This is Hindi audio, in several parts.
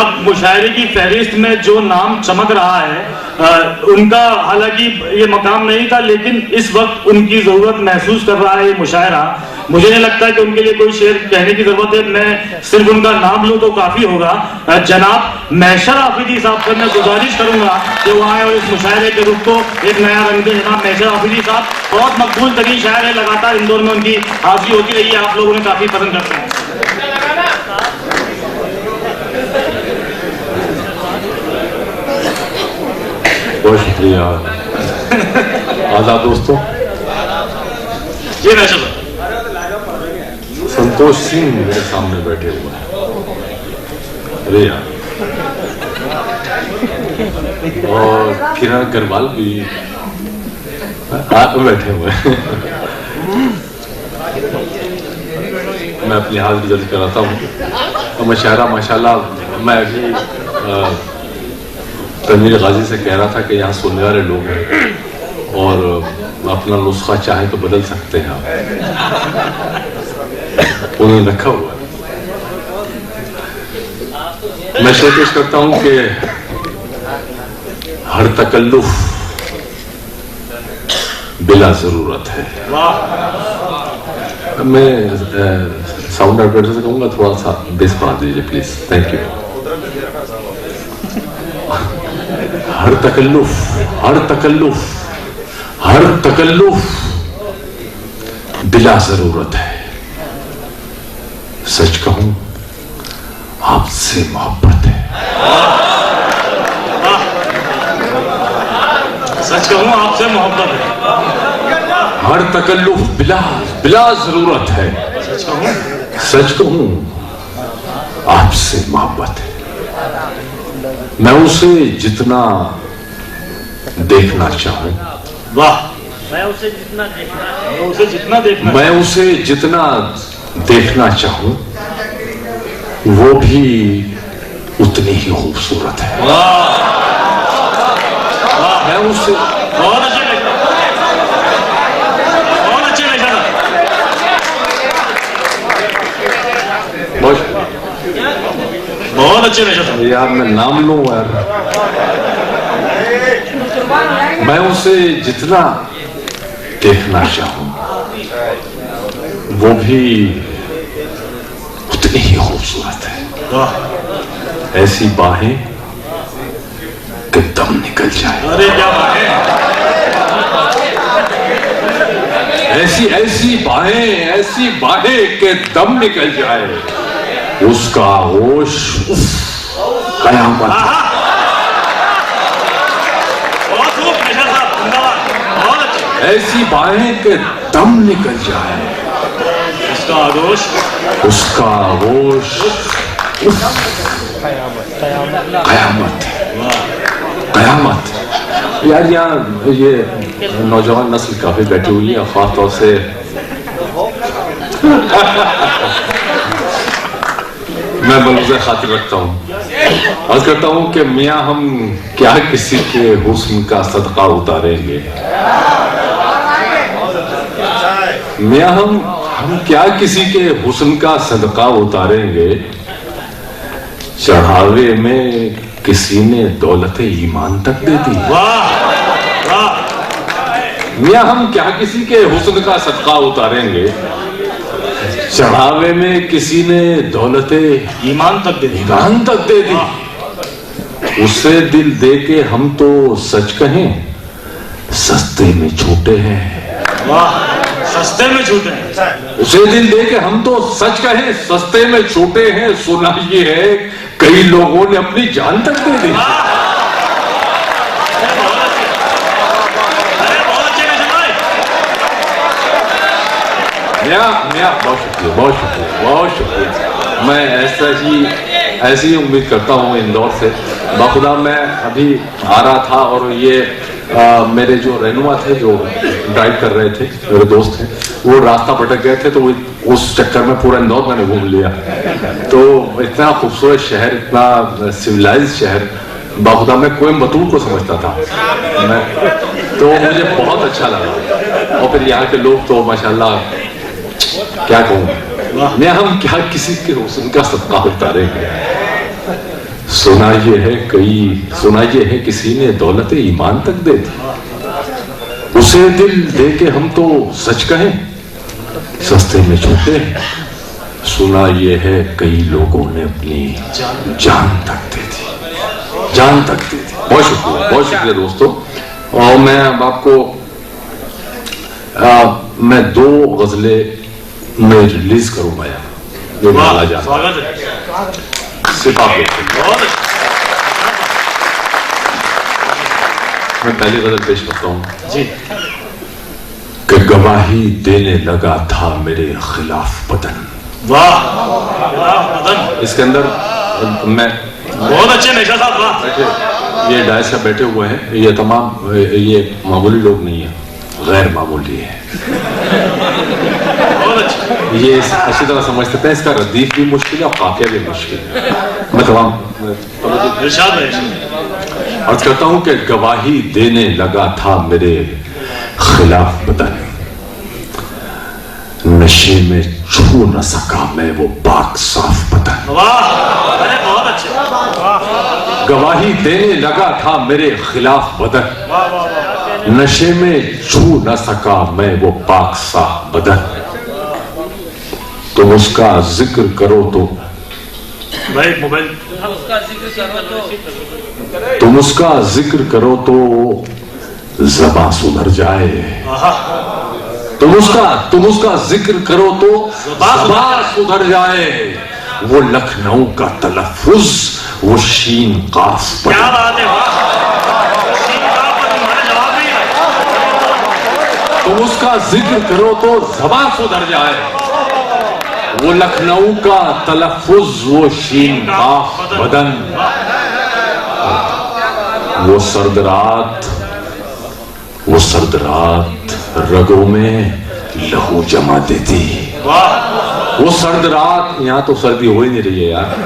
अब मुशायरे की फहरिस्त में जो नाम चमक रहा है उनका हालांकि ये मकाम नहीं था, लेकिन इस वक्त उनकी जरूरत महसूस कर रहा है ये मुशायरा। मुझे नहीं लगता कि उनके लिए कोई शेर कहने की जरूरत है, मैं सिर्फ उनका नाम लूं तो काफी होगा। जनाब महशर आफिदी साहब से मैं गुजारिश करूंगा कि वो आए और इस मुशायरे के रुख को एक नया रंग दें। जनाब महशर आफिदी साहब बहुत मकबूल तरीन शायर है, लगातार इंदौर में उनकी हाजिरी होती रही है, आप लोग उन्हें काफी पसंद करते हैं। बहुत शुक्रिया। आदाब दोस्तों, जी महशर संतोष सिंह मेरे सामने बैठे हुए हैं। अरे यार, और किरण अग्रवाल भी बैठे हुए हैं। मैं अपनी हाजिरी दर्ज कराता हूँ। और मुशायरा माशाल्लाह, मैं अभी तनवीर गाजी से कह रहा था कि यहाँ सुनने वाले लोग हैं और अपना नुस्खा चाहे तो बदल सकते हैं आप। उन्होंने रखा हुआ है। मैं पेश करता हूं कि हर तकल्लुफ बिला जरूरत है। मैं साउंड ऑपरेटर से कहूंगा थोड़ा सा बेस बढ़ा दीजिए प्लीज, थैंक यू। हर तकल्लुफ, हर तकल्लुफ, हर तकल्लुफ बिला जरूरत है। सच कहूं आपसे मोहब्बत है। सच कहूं आपसे मोहब्बत है। हर तकल्लुफ बिला जरूरत है। सच कहूं आपसे मोहब्बत है। मैं उसे जितना देखना चाहूं, वाह, मैं उसे जितना देखना चाहूं वो भी उतनी ही खूबसूरत है। मैं उसे बहुत अच्छे यार, मैं नाम लूं यार। मैं उसे जितना देखना चाहूं वो भी उतनी ही खूबसूरत है। ऐसी बाहें कि दम निकल जाए। अरे क्या बात है। ऐसी बाहें कि दम निकल जाए। उसका होश कयामत। ऐसी बाहें के दम निकल जाए। उसका होश कयामत। यार, यहाँ ये नौजवान नस्ल काफी बैठी हुई है, खास तौर से मैं मलूज़े खातिर रखता हूँ। अर्ज करता हूँ कि मियाँ हम क्या किसी के हुस्न का सदका उतारेंगे। मियाँ हम क्या किसी के हुस्न का सदका उतारेंगे। चढ़ावे में किसी ने दौलत ईमान तक दे दी। मियाँ हम क्या किसी के हुस्न का सदका उतारेंगे। चढ़ावे में किसी ने दौलत ईमान तक दे दी। उसे दिल दे के हम तो सच कहें सस्ते में छूटे हैं। सस्ते में छूटे हैं। उसे दिल दे के हम तो सच कहें सस्ते में छूटे हैं। सुना ये है कई लोगों ने अपनी जान तक दे दी। बहुत शुक्रिया। मैं ऐसी ही उम्मीद करता हूँ इंदौर से। बाखुदा मैं अभी आ रहा था और ये मेरे जो रहनुमा थे जो ड्राइव कर रहे थे, मेरे दोस्त थे, वो रास्ता भटक गए थे, तो उस चक्कर में पूरा इंदौर मैंने घूम लिया। तो इतना खूबसूरत शहर, इतना सिविलाइज शहर, बाखुदा मैं कोयम्बतूर को समझता था मैं, तो मुझे बहुत अच्छा लगा। और फिर यहाँ के लोग तो माशाल्लाह क्या कहूँ मैं, हम क्या किसी के हुस्न का सदका उतारेंगे। सुना ये है किसी ने दौलत ईमान तक दे दी। उसे दिल दे के हम तो सच कहें सस्ते में छूटे। सुना ये है कई लोगों ने अपनी जान तक दे दी। बहुत शुक्रिया दोस्तों। और मैं अब आपको मैं 2 गजलें मैं रिलीज करूंगा यार, जो डाला जा सिपाही। मैं पहली गजल पेश करता हूं जी। कि गवाही देने लगा था मेरे खिलाफ बदन। वाह, इसके अंदर मैं बहुत अच्छे नेशा साहब, वाह। ये डायस से बैठे हुए हैं, ये तमाम ये मामूली लोग नहीं है, गैर मामूली है। ये अच्छी तरह समझते हैं। इसका रदीफ भी मुश्किल है और काफिया भी मुश्किल है। मैं तमाम अर्ज करता हूं कि गवाही देने लगा था मेरे खिलाफ बदन, नशे में छू न सका मैं वो पाक साफ बदन। बहुत अच्छे। गवाही देने लगा था मेरे खिलाफ बदन, नशे में छू न सका मैं वो पाक साफ बदन। तुम उसका जिक्र करो तो भाई मोबाइल, तुम उसका जिक्र करो तो ज़बां सुधर जाए। तुम उसका जिक्र करो तो ज़बां सुधर जाए। वो लखनऊ का तलफ़ुज़ वो शीन काफ पर। क्या बात है, तुम उसका जिक्र करो तो ज़बां सुधर जाए। वो लखनऊ का तलफ़ुज़ वो शीन काफ बदन। वो सर्द रात रगों में लहू जमा देती। वो सर्द रात, यहाँ तो सर्दी हो ही नहीं रही है यार।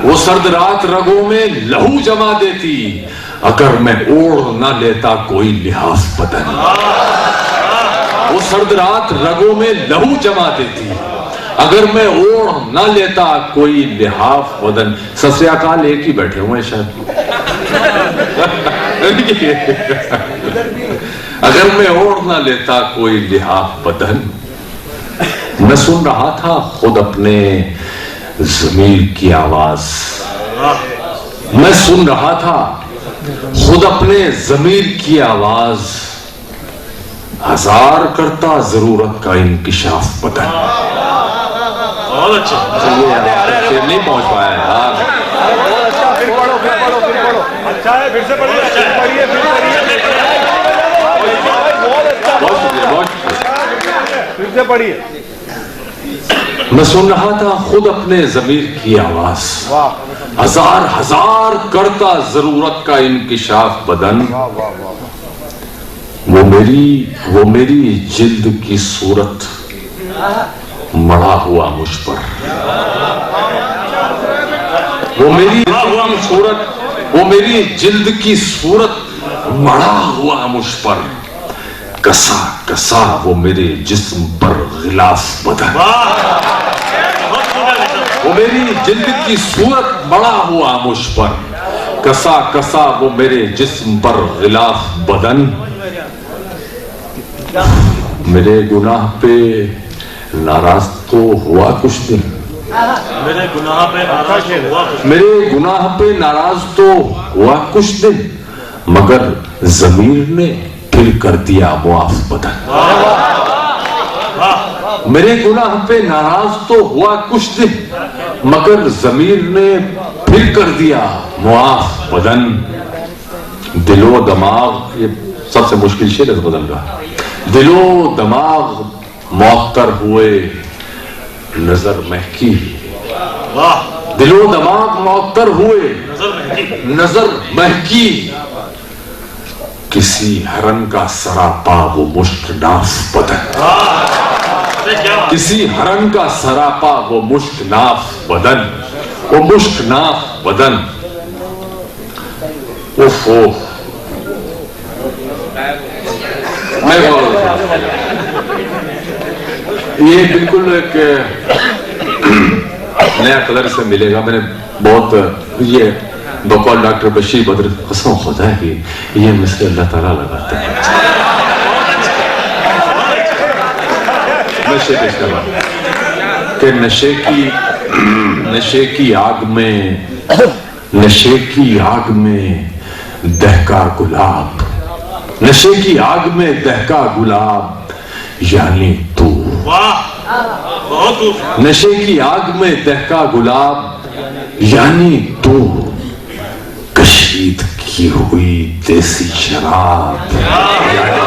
वो सर्द रात रगों में लहू जमा देती, अगर मैं ओढ़ ना लेता कोई लिहाफ बदन। वो सर्द रात रगों में लहू जमा देती, अगर मैं ओढ़ ना लेता कोई लिहाफ बदन। सत श्री अकाल एक ही बैठे हुए शायद। अगर मैं ओढ़ ना लेता कोई लिहाफ बदन। मैं सुन रहा था खुद अपने ज़मीर की आवाज। मैं सुन रहा था खुद अपने ज़मीर की आवाज। हजार करता जरूरत का इंकिशाफ बदन। बहुत अच्छा। चलिए नहीं पहुंच पाया यार। अच्छा है, फिर से पढ़िए, बहुत शुक्रिया। फिर से पढ़िए। मैं सुन रहा था खुद अपने ज़मीर की आवाज। हजार करता जरूरत का इंकिशाफ बदन। वो मेरी जिल्द की सूरत मढ़ा हुआ मुझ पर। वो मेरी जिल्द की सूरत मढ़ा हुआ मुझ पर। कसा कसा वो मेरे जिस्म पर गिलाफ बदन। वो मेरी जिल्द की सूरत मढ़ा हुआ मुझ पर। कसा कसा वो मेरे जिस्म पर गिलाफ बदन। मेरे गुनाह पे नाराज तो हुआ कुछ दिन। मेरे गुनाह पे नाराज तो हुआ कुछ दिन, मगर ज़मीर ने फिर कर दिया मुआफ बदन। मेरे गुनाह पे नाराज तो हुआ कुछ दिन, मगर ज़मीर ने फिर कर दिया मुआफ बदन। दिलो दमाग, ये सबसे मुश्किल शेर है बदल रहा। दिलो दमाग मुअत्तर हुए नजर महकी। दिलो दमाग मुअत्तर हुए नजर महकी। किसी हरन का सरापा वो मुश्क नाफ बदन। किसी हरन का सरापा वो मुश्क नाफ बदन। वो मुश्क नाफ बदन। उफ उफ। ये बिल्कुल एक नया कलर से मिलेगा। मैंने बहुत ये बकौल डॉक्टर बशीर बद्र कसम खुदा है कि ये मिसरे अल्लाह ताला लगाता है। नशे पेश कर रहा कि नशे की आग में दहका गुलाब, नशे की आग में दहका गुलाब यानी तू। वाह, बहुत नशे की आग में दहका गुलाब यानी तू, कशीद की हुई देसी शराब यानी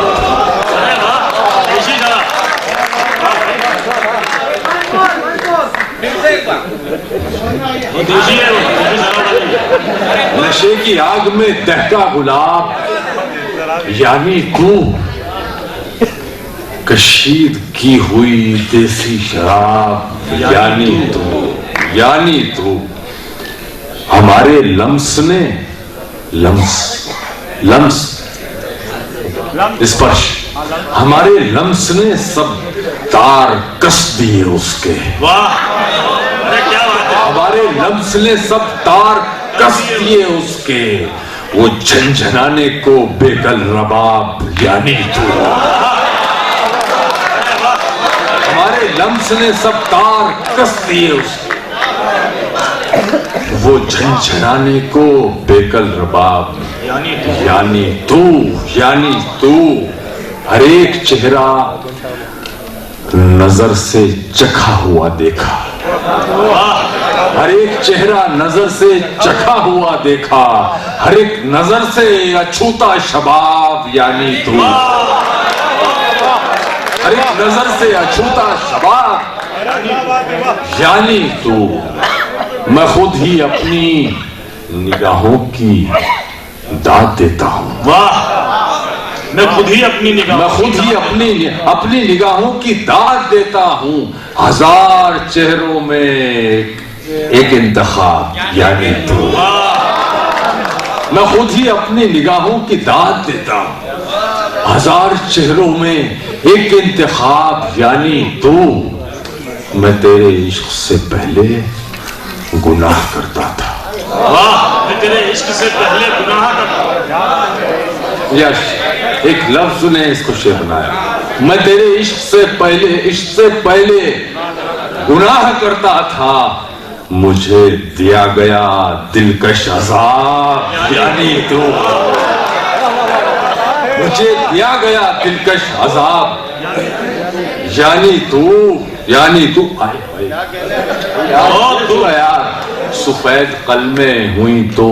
नशे की आग में दहका गुलाब यानी तू, कशीद की हुई देसी शराब यानी तू। हमारे स्पर्श, हमारे लम्स ने सब तार कस दिए उसके। वाह, अरे क्या बात है। हमारे लम्स ने सब तार कस दिए उसके, वो झंझनाने को बेकल रबाब यानी तू। हमारे लम्स ने सब तार कस दिए उसके, वो झंझनाने को बेकल रबाब यानी तू। हर एक चेहरा नजर से चखा हुआ देखा, हर एक चेहरा नजर से चखा हुआ देखा, हर एक नजर से अछूता शबाब यानी तू। हर एक नजर से अछूता शबाब यानी तू। मैं खुद ही अपनी निगाहों की दाद देता हूँ। वाह, मैं खुद ही अपनी अपनी निगाहों की दाद देता हूँ। हजार चेहरों में एक इंतखाब यानी तू। मैं खुद ही अपनी निगाहों की दाद देता हूँ। हजार चेहरों में एक इंतखाब यानी तू। मैं तेरे इश्क से पहले गुनाह करता था। वाह, मैं तेरे इश्क से पहले गुनाह करता था। यश, एक लफ्ज ने इसको शेर बनाया। मैं तेरे इश्क से पहले गुनाह करता था, मुझे दिया गया दिलकश अज़ाब यानी तू। मुझे दिया गया दिलकश अज़ाब यानी तू। यार, सफेद कलमें हुई तो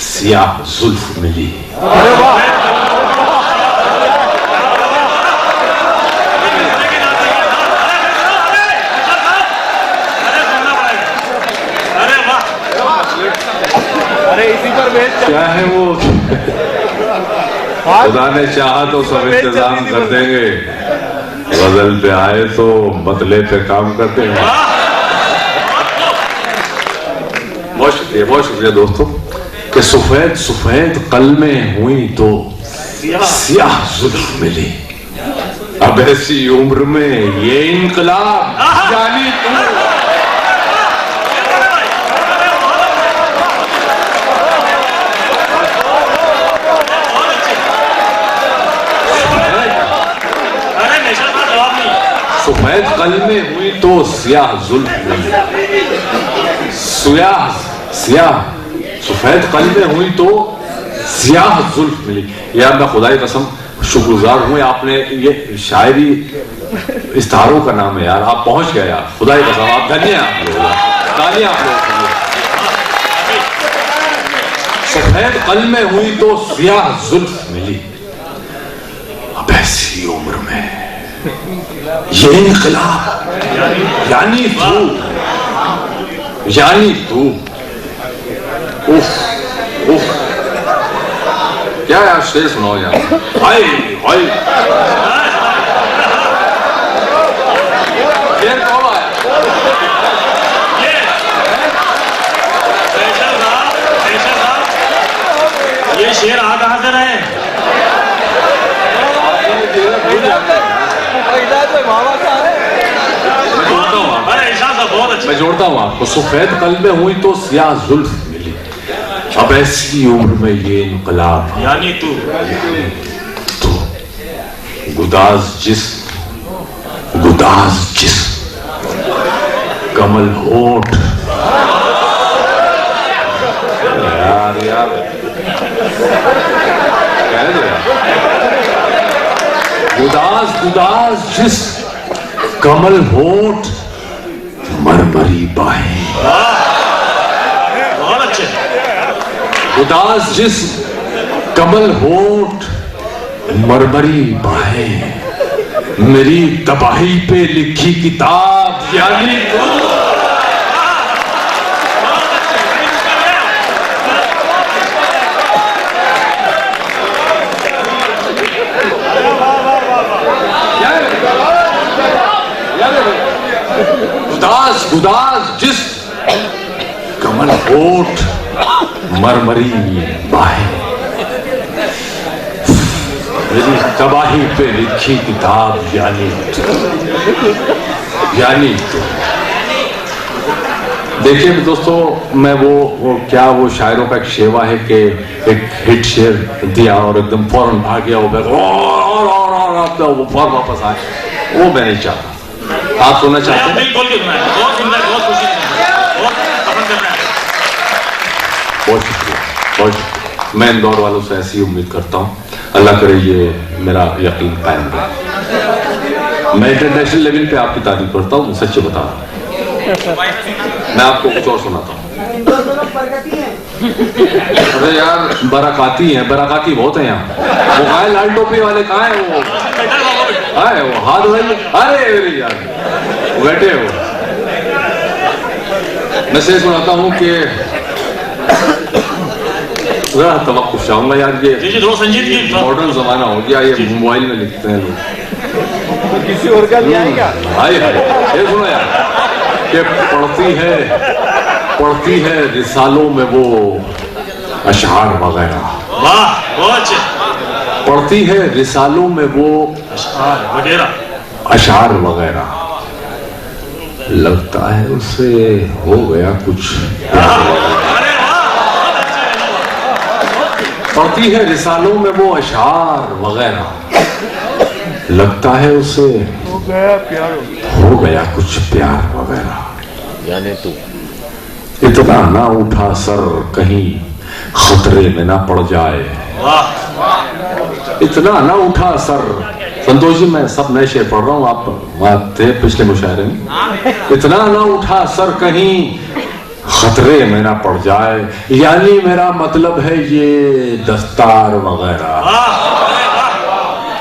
सियाह जुल्फ मिली। क्या है वो? खुदा ने चाहा तो सब इंतजाम कर देंगे, गजल पे आए तो बदले पे काम करते हैं। बहुत शुक्रिया दोस्तों कि सफेद कलमें हुई तो सियाह जुल्फ मिली। अब ऐसी उम्र में ये इनकलाब यानी तू। सफेद कलमें हुई तो सियाह जुल्फ मिली। सफेद कलमें हुई तो सियाह जुल्फ मिली। यार, मैं खुदा की कसम शुक्रगुजार हूँ। आपने ये शायरी इस्तारों का नाम है यार, आप पहुंच गए यार। खुदा की कसम, आप धन्य हैं। आप लोग तालियां आप लोग। सफेद कलमें हुई तो सियाह जुल्फ मिली। अब ऐसी उम्र में ये इनकलाब यानी तू। उफ उफ, क्या यार, शेर सुनाओ यार। हाय हाय, शेर कौन आया? ये शेर आ कहां से रहे? अरे ऐसा बहुत अच्छा मैं जोड़ता हूँ आपको। सफेद कल्बे हुई तो स्याह जुल्फ मिली, अब ऐसी उम्र में ये इनकलाब। यानी तू तो गुदाज जिस कमल होठ। यार कहने दो यार। गुदाज जिस कमल होठ, मरमरी बाहें। बहुत अच्छे। उदास जिस कमल होठ, मरमरी बाहें, मेरी तबाही पे लिखी किताब यानी उदास जिस कमल होठ, मरमरी बाहें, मेरी तबाही पे लिखी किताब यानी तो। देखिए दोस्तों, मैं वो शायरों का एक शेवा है कि एक हिट शेर दिया और एकदम फौरन भाग गया और वो फौरन वापस आए, वो मैं नहीं चाहता। आप सुनना चाहते हैं? बिल्कुल बहुत सुंदर, बहुत खुशी, बहुत पसंद कर रहे हैं। बहुत शुक्रिया। मैं इंदौर वालों से ऐसी उम्मीद करता हूँ, अल्लाह करे ये मेरा यकीन कायम रहे। मैं इंटरनेशनल लेवल पे आपकी तारीफ करता हूँ, सच्चे बता रहा हूँ। मैं आपको कुछ और सुनाता हूँ। अरे यार, बराकाती हैं, बराकाती बहुत हैं यहाँ। वो कहाँ है लाल टोपी वाले, कहाँ है वो? आए वो हाथ उठाइए। अरे यार बैठे हो। मैं से सुनाता हूँ कि तवक्कुफ चाहूंगा यार, ये मॉडर्न जमाना हो गया, ये मोबाइल में लिखते हैं लोग। तो किसी और का लिया है क्या? हाय ये सुनो यार कि पढ़ती है रिसालों में वो अशआर वगैरह। वाह, बहुत अच्छे। पढ़ती है रिसालों में वो अशआर वगैरह, लगता है उससे हो गया कुछ। पढ़ती है रिसालों में वो अशआर वगैरह, लगता है उसे हो गया कुछ प्यार वगैरह। यानी तू इतना ना उठा सर कहीं खतरे में ना पड़ जाए, इतना ना उठा सर। संतोष जी, मैं सब नए शेर पढ़ रहा हूँ, आप वहां थे पिछले मुशायरे में। इतना ना उठा सर कहीं खतरे में ना पड़ जाए, यानी मेरा मतलब है ये दस्तार वगैरह।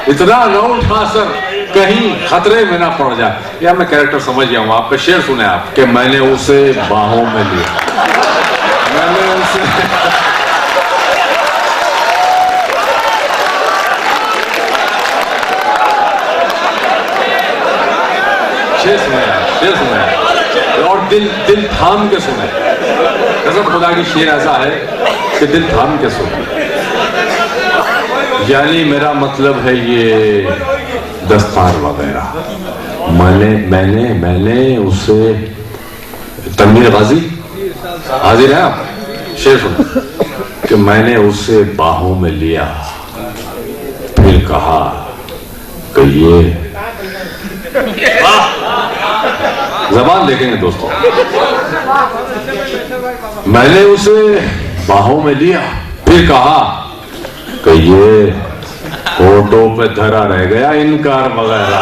इतना ना उठा सर कहीं खतरे में ना पड़ जाए। या मैं कैरेक्टर समझ गया हूँ, आपका शेर सुने आप कि मैंने उसे बाहों में लिया, मैंने उसे शेर सुने और दिल थाम के सुने। कसम खुदा की शेर ऐसा है कि दिल थाम के सुने। यानी मेरा मतलब है ये दस्तार वगैरह। मैंने उसे तनवीर गाजी हाजिर है आप? शेर सुनो कि मैंने उसे बाहों में लिया, फिर कहा कि ये ज़बान देखेंगे दोस्तों। मैंने उसे बाहों में लिया, फिर कहा कि ये फोटो पे धरा रह गया इनकार वगैरह।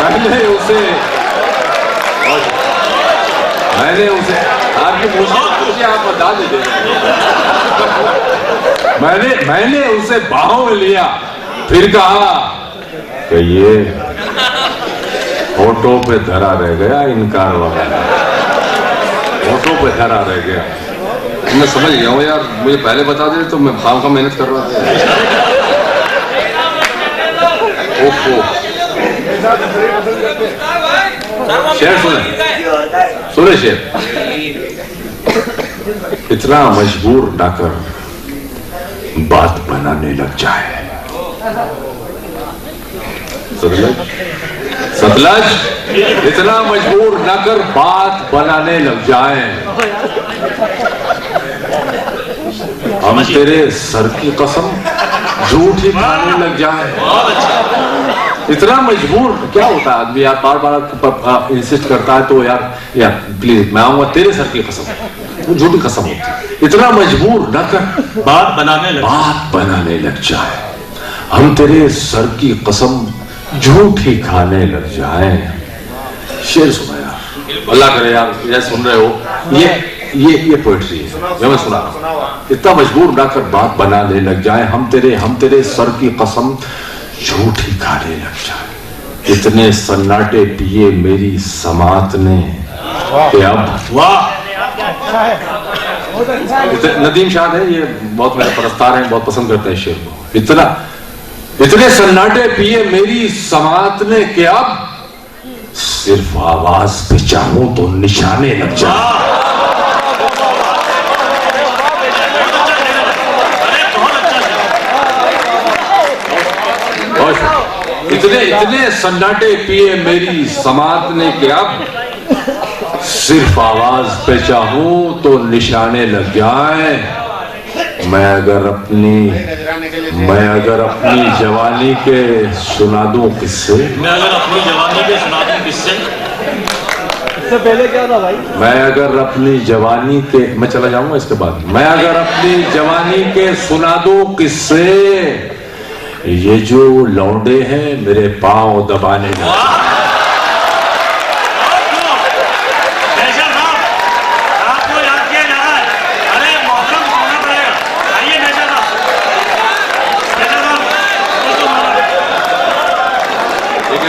मैंने उसे आपकी मुझे आप बता दीजिए। मैंने उसे बाहों में लिया, फिर कहा कि ये फोटो पे धरा रह गया इनकार वगैरह। फोटो पे धरा रह गया। मैं समझ गया हूँ यार, मुझे पहले बता दे तो मैं काम का मेहनत कर रहा था। शेर सुने शेर। इतना मजबूर ना कर बात बनाने लग जाए, सतलज सतलज इतना मजबूर न कर, बात बनाने लग जाएं। हम तेरे सर की कसम झूठ ही खाने लग जाएं। इतना मजबूर क्या होता है आदमी यार, बार बार इंसिस्ट करता है तो यार प्लीज मैं आऊंगा, तेरे सर की कसम, वो झूठी कसम होती है। इतना मजबूर न कर, बात बनाने लग जाए। हम तेरे सर की कसम झूठ ही खाने लग जाए। शेर सुना यार, अल्लाह करे यार, ये सुन रहे हो, ये पोएट्री है जो मैं सुना रहा हूं। इतना मजबूर ना कर, बात बनाने लग जाए। हम तेरे सर की कसम झूठ ही खाने लग जाए। इतने सन्नाटे पिए मेरी समात ने कि अब नदीम शाह है, ये बहुत मेरे परस्तार हैं, बहुत पसंद करते हैं शेर को। इतने सन्नाटे पिए मेरी समात ने कि अब सिर्फ आवाज पे चाहूं तो निशाने लग जाए। इतने सन्नाटे पिए मेरी समात ने कि अब सिर्फ आवाज पे चाहूं तो निशाने लग जाए। मैं अगर अपनी जवानी के सुना दूं किस्से, इससे पहले क्या था भाई? मैं अगर अपनी जवानी के, मैं चला जाऊंगा इसके बाद, मैं अगर अपनी जवानी के सुना दूं किस्से, ये जो लौंडे हैं मेरे पांव दबाने लगे।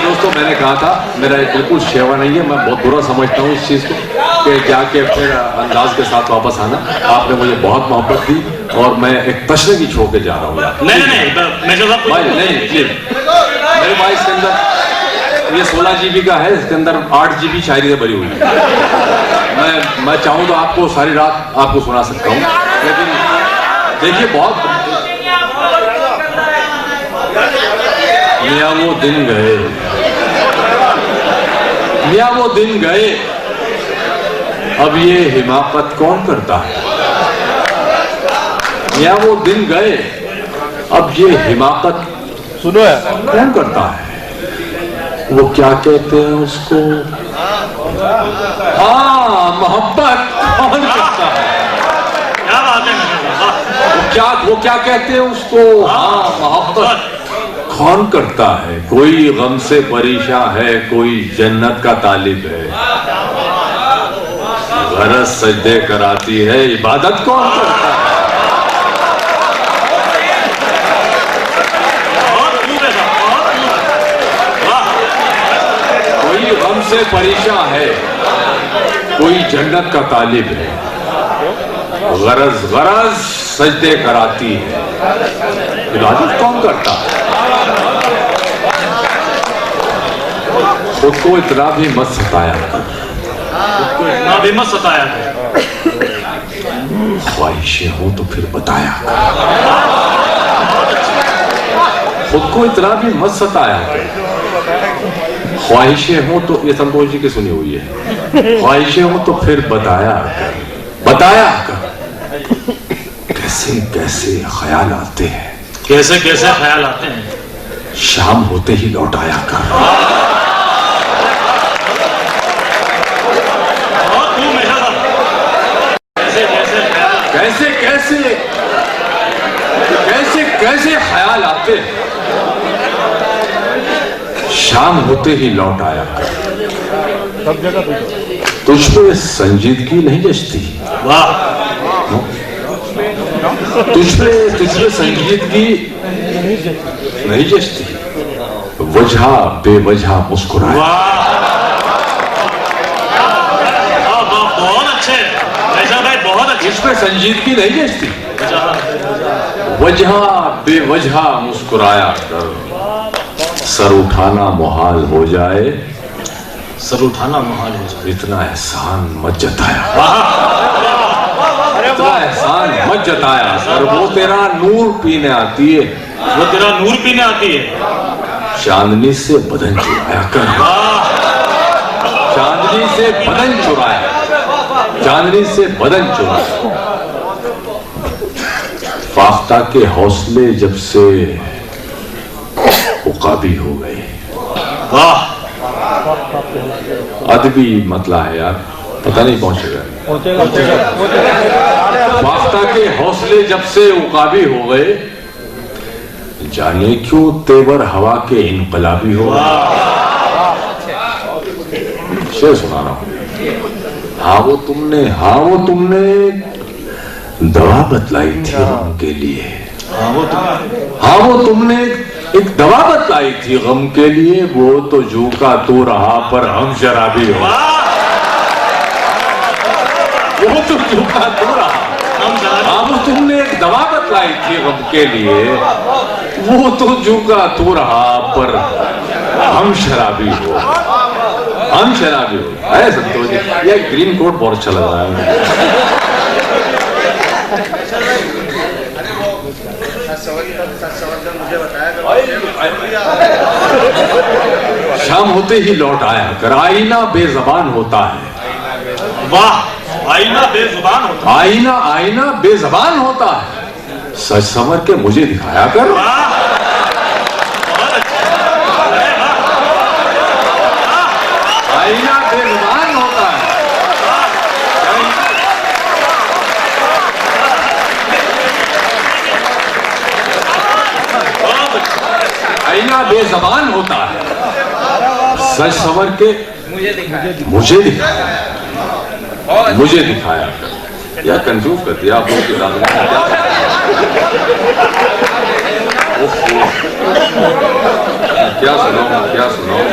दोस्तों मैंने कहा था, मेरा बिल्कुल शेवा नहीं है, मैं बहुत बुरा समझता हूँ इस चीज को कि जाके फिर अंदाज के साथ वापस आना। आपने मुझे बहुत मोहब्बत दी और मैं एक तशनगी छोड़ के जा रहा हूँ यार। नहीं भाई नहीं प्लीज, मेरे भाई इसके अंदर ये 16 GB का है, इसके अंदर 8 GB शायरी से भरी हुई है। मैं चाहूँ तो आपको सारी रात आपको सुना सकता हूँ, लेकिन देखिए बहुत मियाँ वो दिन गए, मियाँ वो दिन गए, अब ये हिमाकत कौन करता है। मियाँ वो दिन गए, अब ये हिमाकत सुनो है कौन करता है। वो क्या कहते हैं उसको, हाँ मोहब्बत कौन करता है। क्या बात है, वो क्या कहते हैं उसको, हाँ मोहब्बत कौन करता है। कोई गम से परेशान है, कोई जन्नत का तालिब है, गरज सजदे कराती है, इबादत कौन करता है। कोई गम से परेशान है, कोई जन्नत का तालिब है, गरज सजदे कराती है, इबादत कौन करता है। खुद को इतना भी मत सताया कर, इतना भी मत सताया कर, ख्वाहिशें हो तो फिर बताया कर। खुद को इतना भी मत सताया कर, ख्वाहिशें हो तो, ये संतोष जी की सुनी हुई है, ख्वाहिशें हो तो फिर बताया कर। कैसे कैसे ख्याल आते हैं, कैसे कैसे ख्याल आते हैं, शाम होते ही लौटाया कर। कैसे ख्याल आते, शाम होते ही लौट आया कर। सब जगह तुझ पे संजीदगी नहीं जचती, वाह, तुझ पे संजीदगी नहीं जचती, वजह बेवजह मुस्कुराए। बहुत अच्छे भाई, बहुत अच्छे। तुझ पे संजीदगी नहीं जचती, वजह बेवजह मुस्कुराया कर। सर उठाना मुहाल हो जाए, सर उठाना मुहाल हो जाए, इतना एहसान मत जताया, इतना एहसान मत जताया कर। वो तेरा नूर पीने आती है, वो तेरा नूर पीने आती है, चांदनी से बदन चुराया कर, चांदनी से बदन चुराया, चांदनी से बदन चुराया। फाख्ता के हौसले जब से उकाबी हो गए। वाह, अदबी मतला है यार, पता नहीं पहुंचेगा। फाख्ता के हौसले जब से उकाबी हो गए, जाने क्यों तेवर हवा के इनकलाबी हो गए। शेर सुना रहा हूं। हाँ वो तुमने दवा बतलाई थी गम के लिए। हाँ वो तुमने एक दवा बतलाई थी गम के लिए, वो तो जू का तू रहा पर हम शराबी हो। वो तो जू का तू रहा। हाँ वो तुमने एक दवा बतलाई थी गम के लिए, वो तो जू का तू रहा पर हम शराबी हो, हम शराबी हो। अरे संतोष जी, ये ग्रीन कोट बहुत अच्छा लग रहा है। शाम होते ही लौट आया कर, आईना बेजबान होता है। वाह, आईना बेजुबान होता है। आईना बेजबान होता है, सच समझ के मुझे दिखाया कर। आईना बेजबान होता है, आईना बेजबान होता है, सच समझ के मुझे दिखाया। यार कंफ्यूज कर दिया आप लोग की दादा। क्या सुनाऊं।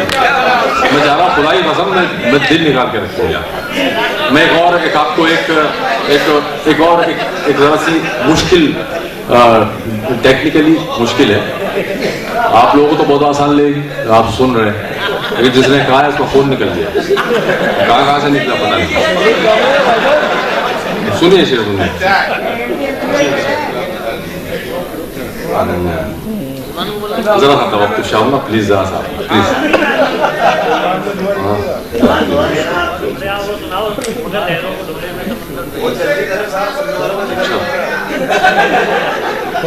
मैं जा रहा हूँ खुदाई कसम, मैं दिल निकाल के रखूँ यार। मैं आपको एक जरा सी मुश्किल, टेक्निकली मुश्किल है, आप लोगों को तो बहुत आसान लगेगी, आप सुन रहे हैं, लेकिन जिसने कहा है उसका फोन निकल गया। कहाँ से निकला पता नहीं। सुनिए शेर, सुनिए। जरा सा तवक्कुफ शाम ना प्लीज, जरा सा प्लीज।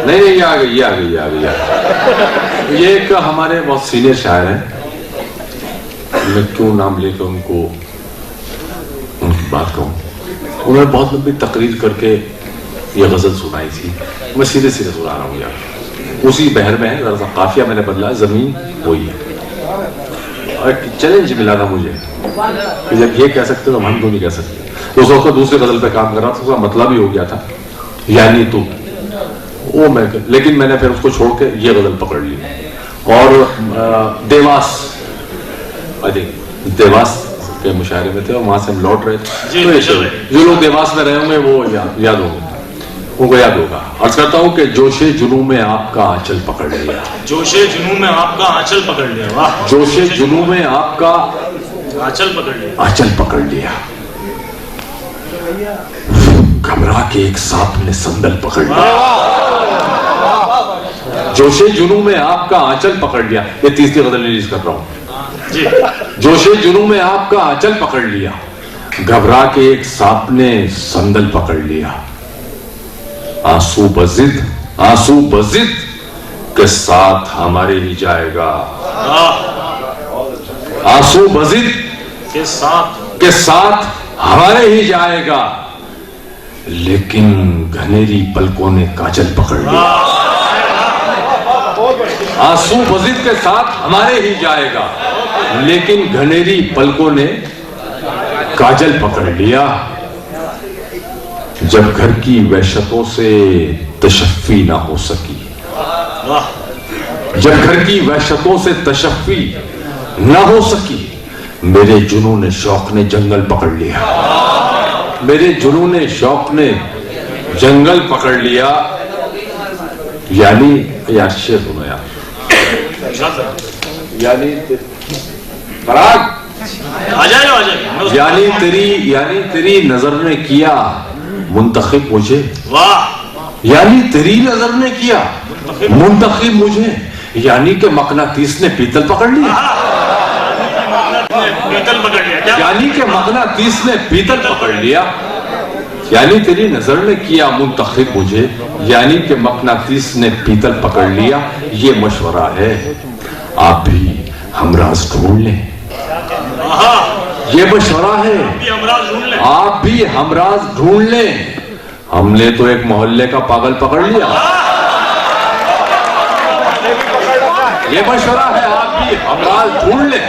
नहीं ये आ गई। ये एक हमारे बहुत सीनियर शायर हैं, मैं क्यों नाम लेकर उनकी बात कहूँ। उन्होंने बहुत लंबी तकरीर करके ये गजल सुनाई थी, मैं सीधे सुना रहा हूँ यार। उसी बहर में है, जरा सा काफिया मैंने बदला, जमीन वही है। और एक चैलेंज मिला था मुझे कि जब ये कह सकते तो हम क्यों नहीं कह सकते। तो उसका दूसरे गजल पे काम कर रहा था, उसका मतलब ही हो गया था यानी तो वो मैं, लेकिन मैंने फिर उसको छोड़ के ये गजल पकड़ ली। और देवास, आई थिंक देवास के मुशायरे में थे और वहां से हम लौट रहे थे, तो जो लोग देवास में रहे होंगे वो याद होंगे, उनको याद होगा। अर्ज करता हूँ कि जोशे जुनू में आपका आंचल पकड़ लिया, जोशे जुनू में आपका आंचल पकड़ लिया। वाह, जोशे जुनू में आपका आंचल पकड़ लिया, आंचल पकड़ लिया। घबरा के एक सांप ने संदल पकड़ लिया। जोशे जुनू में आपका आंचल पकड़ लिया, ये तीसरी गजल रिलीज कर रहा हूं। जोशे जुनू में आपका आंचल पकड़ लिया, घबरा के एक सांप ने संदल पकड़ लिया। आंसू बजिद के साथ हमारे ही जाएगा, आंसू बजिद के साथ हमारे ही जाएगा, लेकिन घनेरी पलकों ने काजल पकड़ लिया। आंसू बजिद के साथ हमारे ही जाएगा, लेकिन घनेरी पलकों ने काजल पकड़ लिया। जब घर की वहशतों से तशफ़ी ना हो सकी, जब घर की वहशतों से तशफ़ी ना हो सकी, मेरे जुनून शौक ने जंगल पकड़ लिया, मेरे जुनून शौक ने जंगल पकड़ लिया। यानी यार शेर सुनो यार, यानी पराग आ जाए। यानी तेरी नजर ने किया मुंतखब मुझे, वाह, यानी तेरी नजर ने किया मुंतखब मुझे, यानी कि मकनातीस ने पीतल पकड़ लिया। पीतल पकड़ लिया क्या? यानी कि मकनातीस ने पीतल पकड़ लिया, यानी तेरी नजर ने किया मुंतखब मुझे, यानी कि मकनातीस ने पीतल पकड़ लिया। ये मशवरा है, आप भी हमराज ढूंढ लें। ये मशवरा है, आप भी हमराज ढूंढ लें। हमने तो एक मोहल्ले का पागल पकड़ लिया। ये मशवरा है, आप भी हमराज ढूंढ लें।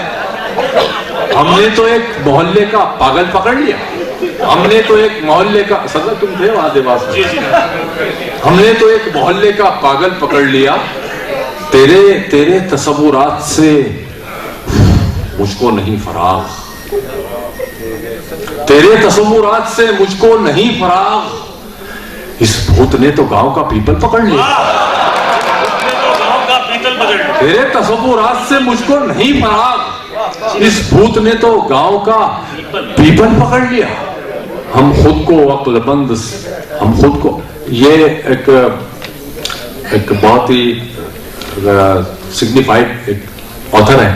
हमने तो एक मोहल्ले का पागल पकड़ लिया। हमने तो एक मोहल्ले का, सर तुम थे वहां देवास में। हमने तो एक मोहल्ले का पागल पकड़ लिया। तेरे तसव्वुरात से मुझको नहीं फराग, तेरे तसव्वुरात से मुझको नहीं फराग। इस भूत ने तो गांव का पीपल पकड़ लिया। तेरे तसव्वुरात से मुझको नहीं फराग, इस भूत ने तो गांव का पीपल पकड़ लिया। हम खुद को अक्लमंद, हम खुद को, ये एक बहुत ही सिग्निफाइड एक ऑथर है,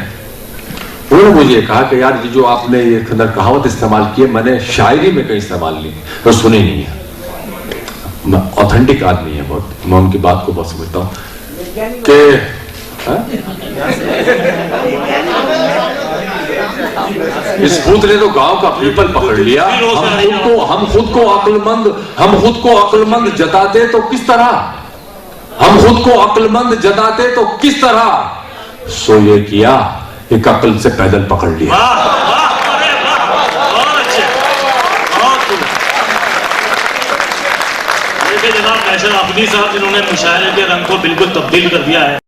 उन्होंने मुझे कहा कि यार ये जो आपने ये कहावत इस्तेमाल की है, मैंने शायरी में कहीं इस्तेमाल नहीं तो सुनी नहीं है। ऑथेंटिक आदमी है बहुत, मैं उनकी बात को बहुत समझता हूँ कि इस भूत ने तो गांव का पीपल पकड़ लिया। हम खुद को अक्लमंद जताते तो किस तरह, हम खुद को अक्लमंद जताते तो किस तरह। सो ये किया, एक अक्ल से पैदल पकड़ लिया। जनाब फैसल अब्दी साहब, जिन्होंने मुशायरे के रंग को बिल्कुल तब्दील कर दिया है।